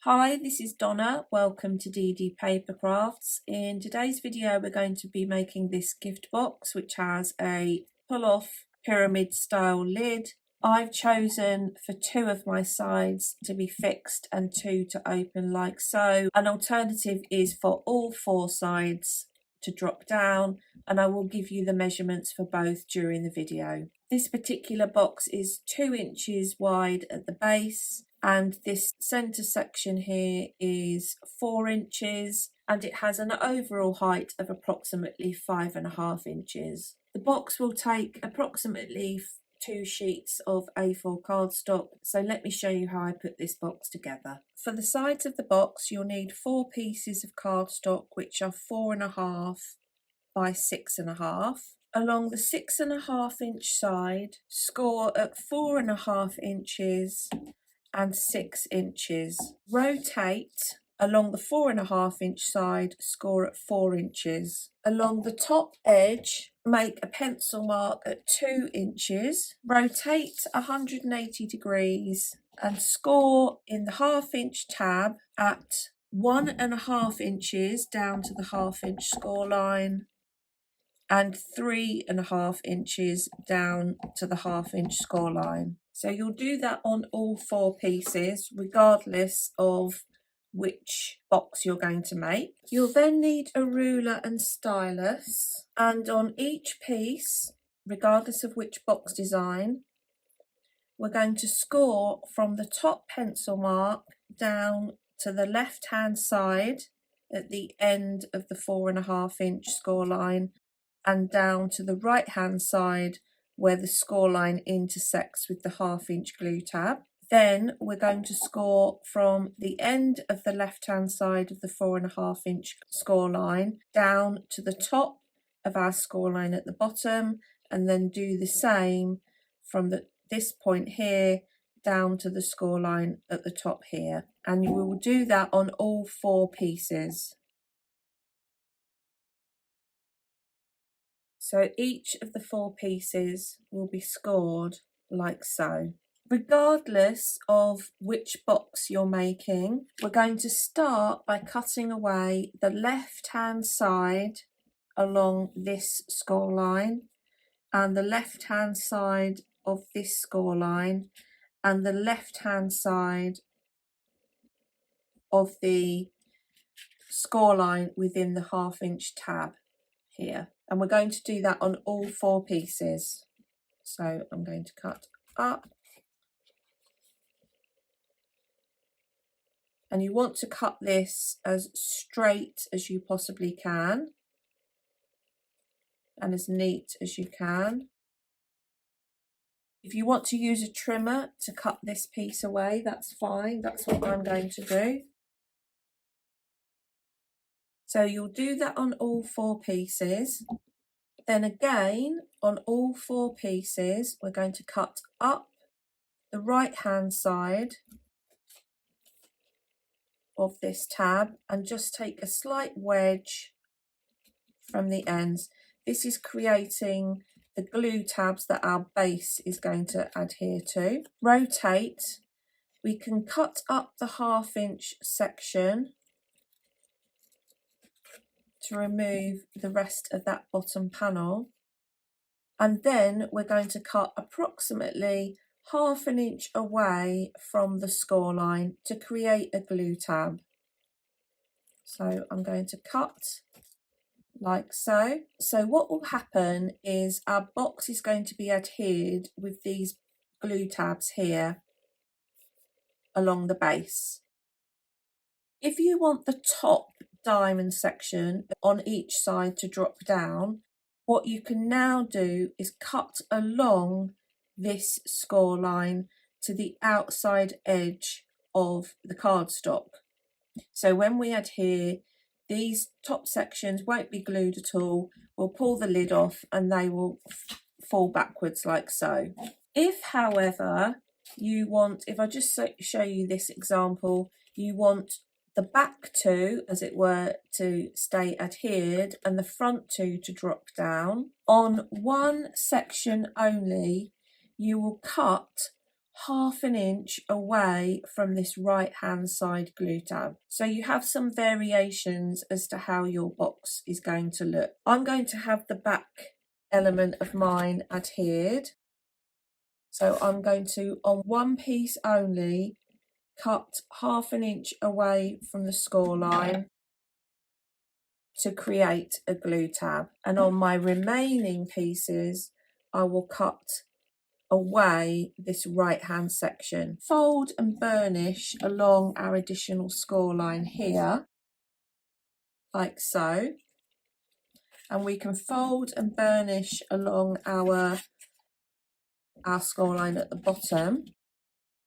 Hi, this is Donna. Welcome to DD Paper Crafts. In today's video, we're going to be making this gift box, which has a pull-off pyramid style lid. I've chosen for 2 of my sides to be fixed and 2 to open like so. An alternative is for all 4 sides to drop down, and I will give you the measurements for both during the video. This particular box is 2 inches wide at the base, and this centre section here is 4 inches, and it has an overall height of approximately 5.5 inches. The box will take approximately 2 sheets of A4 cardstock, so let me show you how I put this box together. For the sides of the box, you'll need 4 pieces of cardstock, which are 4.5 by 6.5. Along the 6.5 inch side, score at 4.5 inches and 6 inches. Rotate along the 4.5 inch side, score at 4 inches. Along the top edge, make a pencil mark at 2 inches. Rotate 180 degrees and score in the 1/2 inch tab at 1.5 inches down to the 1/2 inch score line, and 3.5 inches down to the 1/2 inch score line. So you'll do that on all 4 pieces, regardless of which box you're going to make. You'll then need a ruler and stylus, and on each piece, regardless of which box design, we're going to score from the top pencil mark down to the left hand side at the end of the 4.5 inch score line, and down to the right hand side where the score line intersects with the 1/2 inch glue tab. Then we're going to score from the end of the left hand side of the 4.5 inch score line down to the top of our score line at the bottom, and then do the same from this point here down to the score line at the top here. And we will do that on all 4 pieces. So each of the 4 pieces will be scored like so. Regardless of which box you're making, we're going to start by cutting away the left hand side along this score line, and the left hand side of this score line, and the left hand side of the score line within the 1/2 inch tab here. And we're going to do that on all 4 pieces. So I'm going to cut up, and you want to cut this as straight as you possibly can and as neat as you can. If you want to use a trimmer to cut this piece away, that's fine. That's what I'm going to do. So you'll do that on all 4 pieces. Then again, on all 4 pieces, we're going to cut up the right hand side of this tab and just take a slight wedge from the ends. This is creating the glue tabs that our base is going to adhere to. Rotate. We can cut up the 1/2 inch section to remove the rest of that bottom panel, and then we're going to cut approximately 1/2 inch away from the score line to create a glue tab. So I'm going to cut like so. So what will happen is our box is going to be adhered with these glue tabs here along the base. If you want the top diamond section on each side to drop down, what you can now do is cut along this score line to the outside edge of the cardstock. So when we adhere, these top sections won't be glued at all. We'll pull the lid off and they will fall backwards like so. If, however, you want, if I just show you this example, you want the back 2, as it were, to stay adhered and the front 2 to drop down, on one section only, you will cut half an inch away from this right hand side glue tab. So you have some variations as to how your box is going to look. I'm going to have the back element of mine adhered. So I'm going to, on one piece only, cut half an inch away from the score line to create a glue tab. And on my remaining pieces, I will cut away this right hand section. Fold and burnish along our additional score line here, like so. And we can fold and burnish along our score line at the bottom.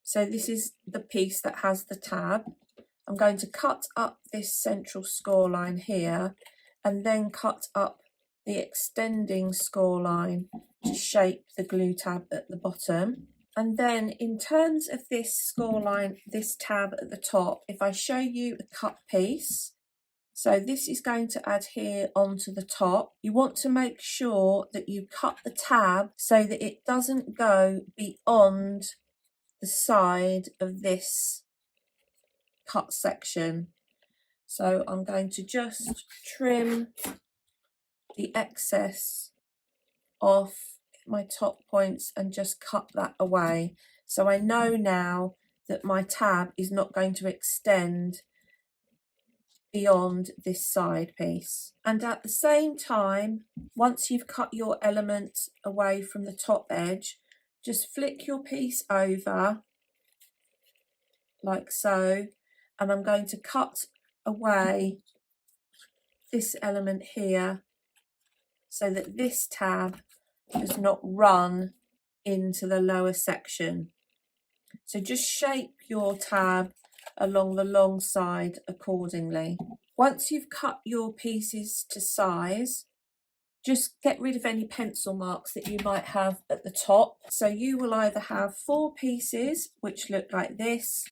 So this is the piece that has the tab. I'm going to cut up this central score line here and then cut up the extending score line to shape the glue tab at the bottom. And then in terms of this score line, this tab at the top, if I show you a cut piece, so this is going to adhere onto the top. You want to make sure that you cut the tab so that it doesn't go beyond the side of this cut section. So I'm going to just trim the excess off my top points and just cut that away. So I know now that my tab is not going to extend beyond this side piece. And at the same time, once you've cut your element away from the top edge, just flick your piece over like so, and I'm going to cut away this element here so that this tab does not run into the lower section. So just shape your tab along the long side accordingly. Once you've cut your pieces to size, just get rid of any pencil marks that you might have at the top. So you will either have 4 pieces which look like this,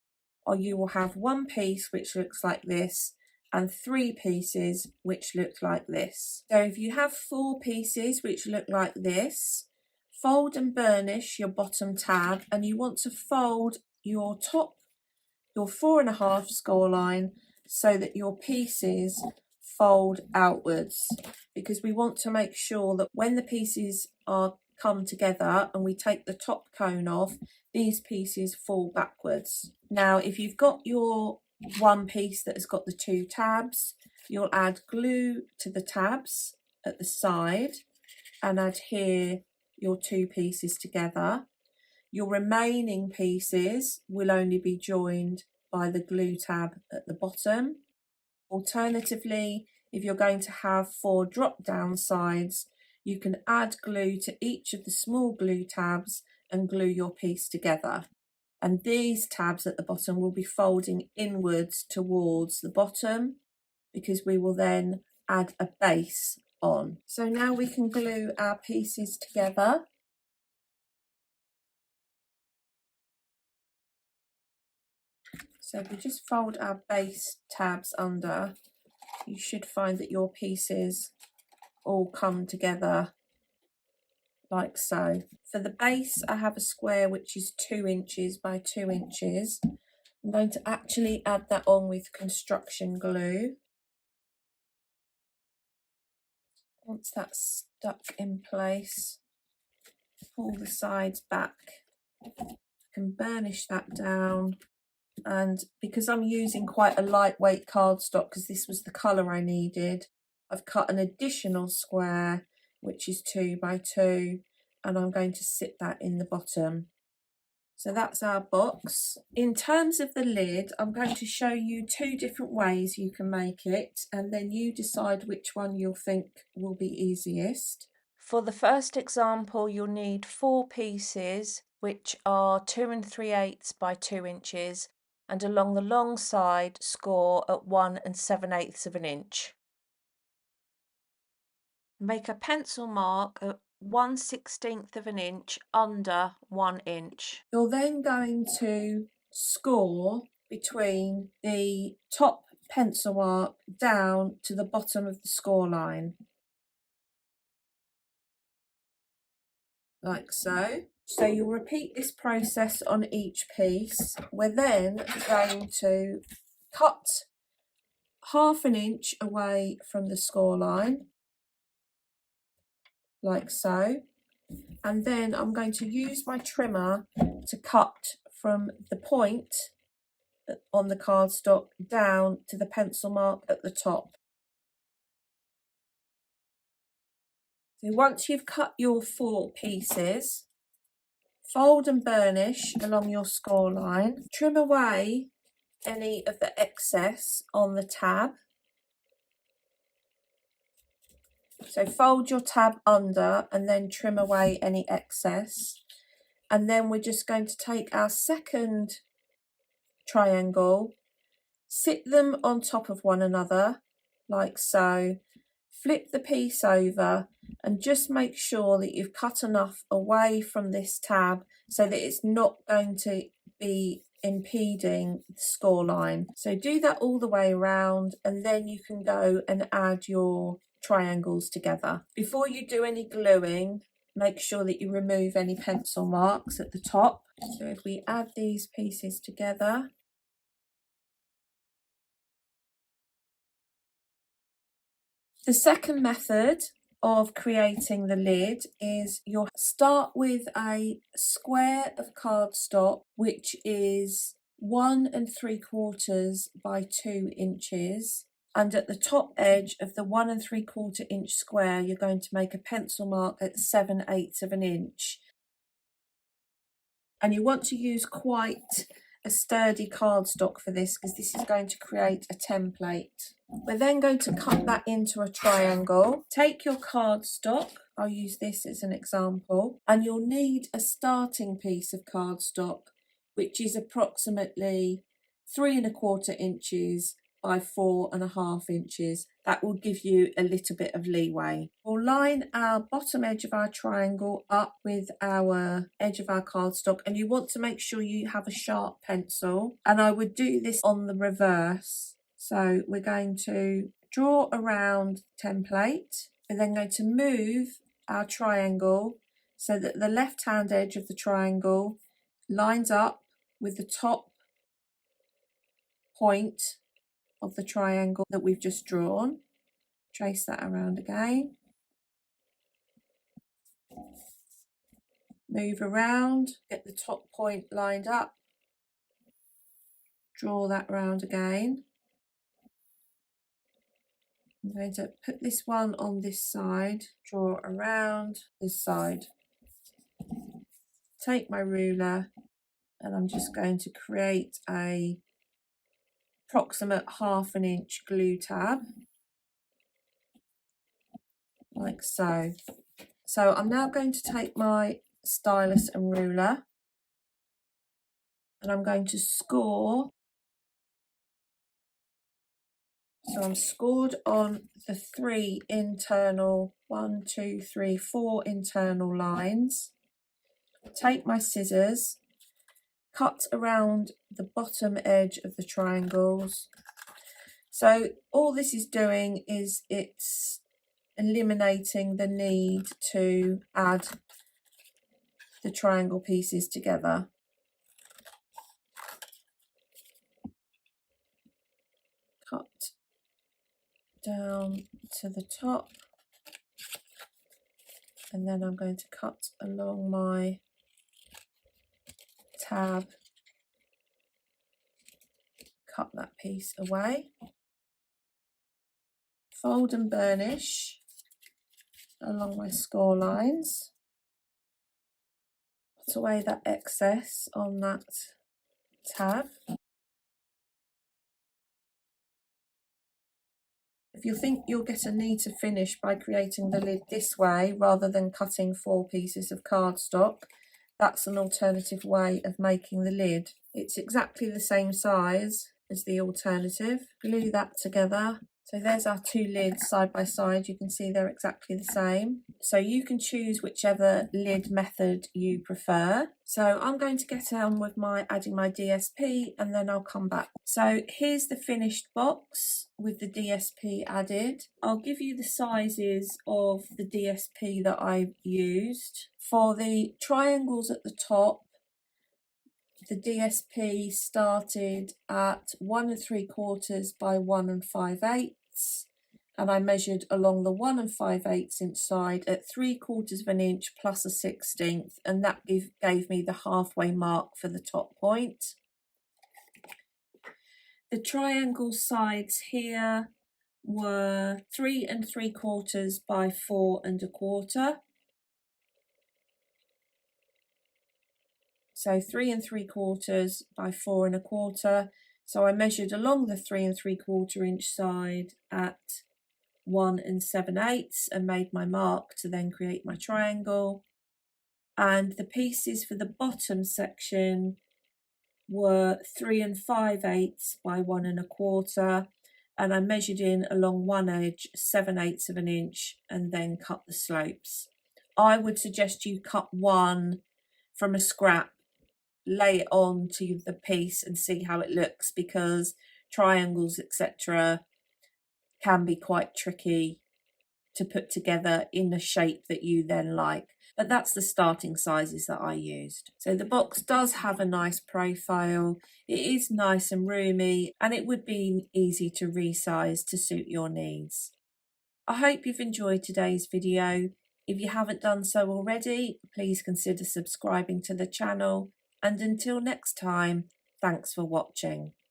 or you will have 1 piece which looks like this and 3 pieces which look like this. So if you have 4 pieces which look like this, fold and burnish your bottom tab, and you want to fold your top, your 4.5 score line, so that your pieces fold outwards, because we want to make sure that when the pieces are come together and we take the top cone off, these pieces fall backwards. Now if you've got your one piece that has got the 2 tabs, you'll add glue to the tabs at the side and adhere your 2 pieces together. Your remaining pieces will only be joined by the glue tab at the bottom. Alternatively, if you're going to have 4 drop down sides, you can add glue to each of the small glue tabs and glue your piece together. And these tabs at the bottom will be folding inwards towards the bottom, because we will then add a base on. So now we can glue our pieces together. So if we just fold our base tabs under, you should find that your pieces all come together like so. For the base, I have a square which is 2 inches by 2 inches. I'm going to actually add that on with construction glue. Once that's stuck in place, pull the sides back. I can burnish that down. And because I'm using quite a lightweight cardstock, because this was the colour I needed, I've cut an additional square which is 2 by 2, and I'm going to sit that in the bottom. So that's our box. In terms of the lid, I'm going to show you 2 different ways you can make it, and then you decide which one you'll think will be easiest. For the first example, you'll need 4 pieces which are 2 3/8 by 2 inches, and along the long side score at 1 7/8 of an inch. Make a pencil mark at 1/16 of an inch under 1 inch. You're then going to score between the top pencil mark down to the bottom of the score line, like so. So you'll repeat this process on each piece. We're then going to cut 1/2 inch away from the score line, like so. And then I'm going to use my trimmer to cut from the point on the cardstock down to the pencil mark at the top. So once you've cut your 4 pieces, fold and burnish along your score line. Trim away any of the excess on the tab. So fold your tab under and then trim away any excess. And then we're just going to take our second triangle, sit them on top of one another, like so. Flip the piece over and just make sure that you've cut enough away from this tab so that it's not going to be impeding the score line. So do that all the way around, and then you can go and add your triangles together. Before you do any gluing, make sure that you remove any pencil marks at the top. So if we add these pieces together, the second method of creating the lid is you'll start with a square of cardstock which is 1 3/4 by 2 inches, and at the top edge of the 1 3/4 inch square you're going to make a pencil mark at 7/8 of an inch. And you want to use quite a sturdy cardstock for this because this is going to create a template. We're then going to cut that into a triangle. Take your cardstock, I'll use this as an example, and you'll need a starting piece of cardstock which is approximately 3 1/4 inches by 4 1/2 inches. That will give you a little bit of leeway. We'll line our bottom edge of our triangle up with our edge of our cardstock, and you want to make sure you have a sharp pencil, and I would do this on the reverse. So we're going to draw around the template. We're then going to move our triangle so that the left hand edge of the triangle lines up with the top point of the triangle that we've just drawn. Trace that around again. Move around, get the top point lined up. Draw that round again. I'm going to put this one on this side, draw around this side. Take my ruler and I'm just going to create a approximate 1/2 inch glue tab, like so. So I'm now going to take my stylus and ruler and I'm going to score. So I'm scored on the 3 internal, 1, 2, 3, 4 internal lines. Take my scissors, cut around the bottom edge of the triangles. So all this is doing is it's eliminating the need to add the triangle pieces together. Cut down to the top, and then I'm going to cut along my tab, cut that piece away, fold and burnish along my score lines, put away that excess on that tab. If you think you'll get a neater finish by creating the lid this way rather than cutting 4 pieces of cardstock, that's an alternative way of making the lid. It's exactly the same size as the alternative. Glue that together So there's our two lids side by side. You can see they're exactly the same. So you can choose whichever lid method you prefer. So I'm going to get on with adding my DSP and then I'll come back. So here's the finished box with the DSP added. I'll give you the sizes of the DSP that I've used. For the triangles at the top, the DSP started at 1 3/4 by 1 5/8, and I measured along the 1 5/8 inch side at 3/4 of an inch plus a 1/16, and that gave me the halfway mark for the top point. The triangle sides here were 3 3/4 by 4 1/4. So 3 3/4 by 4 1/4. So I measured along the 3 3/4 inch side at 1 7/8 and made my mark to then create my triangle. And the pieces for the bottom section were 3 5/8 by 1 1/4, and I measured in along one edge 7/8 of an inch and then cut the slopes. I would suggest you cut one from a scrap, lay it on to the piece and see how it looks, because triangles etc. can be quite tricky to put together in a shape that you then like. But that's the starting sizes that I used. So the box does have a nice profile. It is nice and roomy, and it would be easy to resize to suit your needs. I hope you've enjoyed today's video. If you haven't done so already, please consider subscribing to the channel. And until next time, thanks for watching.